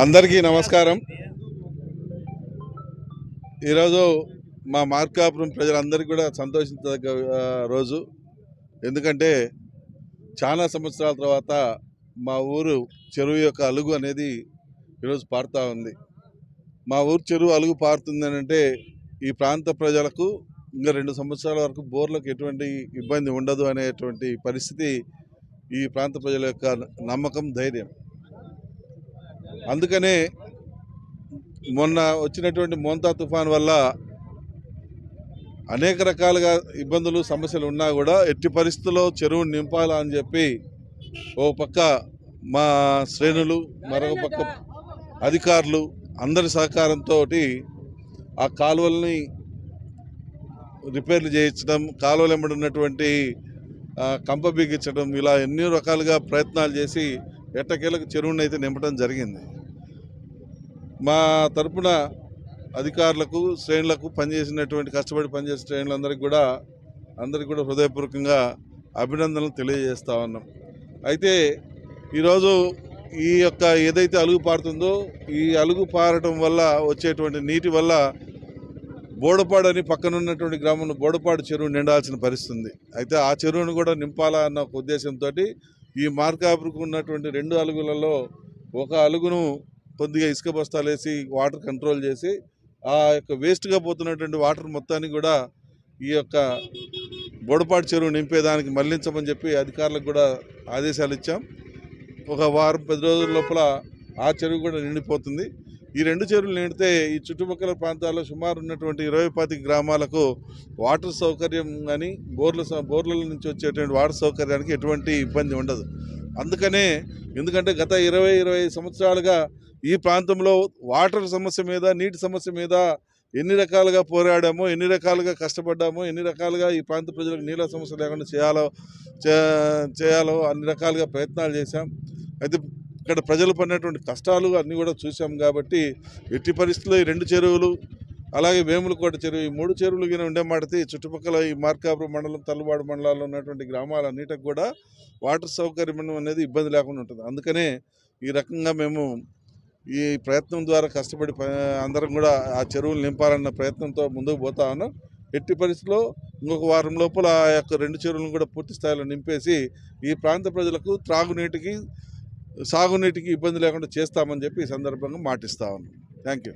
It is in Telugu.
అందరికీ నమస్కారం. ఈరోజు మా మార్కాపురం ప్రజలందరికీ కూడా సంతోషించదగ్గ రోజు. ఎందుకంటే చాలా సంవత్సరాల తర్వాత మా ఊరు చెరువు యొక్క అలుగు అనేది ఈరోజు పారుతూ ఉంది. మా ఊరు చెరువు అలుగు పారుతుందని అంటే ఈ ప్రాంత ప్రజలకు ఇంకా 2 సంవత్సరాల వరకు బోర్లకు ఎటువంటి ఇబ్బంది ఉండదు అనేటువంటి పరిస్థితి ఈ ప్రాంత ప్రజల యొక్క నమ్మకం, ధైర్యం. అందుకనే మొన్న వచ్చినటువంటి మోంతా తుఫాన్ వల్ల అనేక రకాలుగా ఇబ్బందులు, సమస్యలు ఉన్నా కూడా ఎట్టి పరిస్థితుల్లో చెరువును నింపాలా అని చెప్పి ఓ పక్క మా శ్రేణులు, మరొక పక్క అధికారులు అందరి సహకారంతో ఆ కాలువల్ని రిపేర్లు చేయించడం, కాలువలు వెంబడి ఉన్నటువంటి కంప బిగించడం, ఇలా ఎన్నో రకాలుగా ప్రయత్నాలు చేసి ఎట్టకేలకు చెరువుని అయితే నింపడం జరిగింది. మా తరపున అధికారులకు, శ్రేణులకు పనిచేసినటువంటి కష్టపడి పనిచేసే శ్రేణులందరికీ కూడా హృదయపూర్వకంగా అభినందనలు తెలియజేస్తా ఉన్నాం. అయితే ఈరోజు ఈ యొక్క ఏదైతే అలుగు పారుతుందో ఈ అలుగు పారటం వల్ల వచ్చేటువంటి నీటి వల్ల బోడపాడు అని పక్కనున్నటువంటి గ్రామంలో బోడపాడు చెరువు నిండాల్సిన పరిస్థితి ఉంది. అయితే ఆ చెరువును కూడా నింపాలా అన్న ఒక ఉద్దేశంతో ఈ మార్కాపురకు ఉన్నటువంటి 2 అలుగులలో ఒక అలుగును కొద్దిగా ఇసుక బస్తాలు వేసి వాటర్ కంట్రోల్ చేసి ఆ యొక్క వేస్ట్గా పోతున్నటువంటి వాటర్ మొత్తాన్ని కూడా ఈ యొక్క బోడపాడు చెరువు నింపేదానికి మళ్లించమని చెప్పి అధికారులకు కూడా ఆదేశాలు ఇచ్చాం. ఒక వారం 10 రోజుల లోపల ఆ చెరువు కూడా నిండిపోతుంది. ఈ 2 చెరువులు నిండితే ఈ చుట్టుపక్కల ప్రాంతాల్లో సుమారు ఉన్నటువంటి 20-25 గ్రామాలకు వాటర్ సౌకర్యం కానీ బోర్ల నుంచి వచ్చేటువంటి వాటర్ సౌకర్యానికి ఎటువంటి ఇబ్బంది ఉండదు. ఎందుకంటే గత 20-25 సంవత్సరాలుగా ఈ ప్రాంతంలో వాటర్ సమస్య మీద, నీటి సమస్య మీద ఎన్ని రకాలుగా పోరాడామో, ఎన్ని రకాలుగా కష్టపడ్డామో, ఎన్ని రకాలుగా ఈ ప్రాంత ప్రజలకు నీళ్ళ సమస్య లేకుండా చేయాలో అన్ని రకాలుగా ప్రయత్నాలు చేశాం. అయితే ఇక్కడ ప్రజలు పడినటువంటి కష్టాలు అన్నీ కూడా చూసాం. కాబట్టి ఎట్టి పరిస్థితుల్లో ఈ 2 చెరువులు, అలాగే వేములకోట చెరువు, ఈ 3 చెరువులు కింద ఉండే మాటది చుట్టుపక్కల ఈ మార్కాపురం మండలం, తల్లుబాడు మండలాల్లో ఉన్నటువంటి గ్రామాలన్నిటికి కూడా వాటర్ సౌకర్యం అనేది ఇబ్బంది లేకుండా ఉంటుంది. అందుకనే ఈ రకంగా మేము ఈ ప్రయత్నం ద్వారా కష్టపడి అందరం కూడా ఆ చెరువులు నింపాలన్న ప్రయత్నంతో ముందుకు పోతా ఉన్నాం. ఎట్టి పరిస్థితుల్లో ఇంకొక వారం లోపల ఆ యొక్క 2 చెరువులను కూడా పూర్తి స్థాయిలో నింపేసి ఈ ప్రాంత ప్రజలకు త్రాగునీటికి, సాగునీటికి ఇబ్బంది లేకుండా చేస్తామని చెప్పి ఈ సందర్భంగా మాటిస్తా ఉన్నాం. Thank you.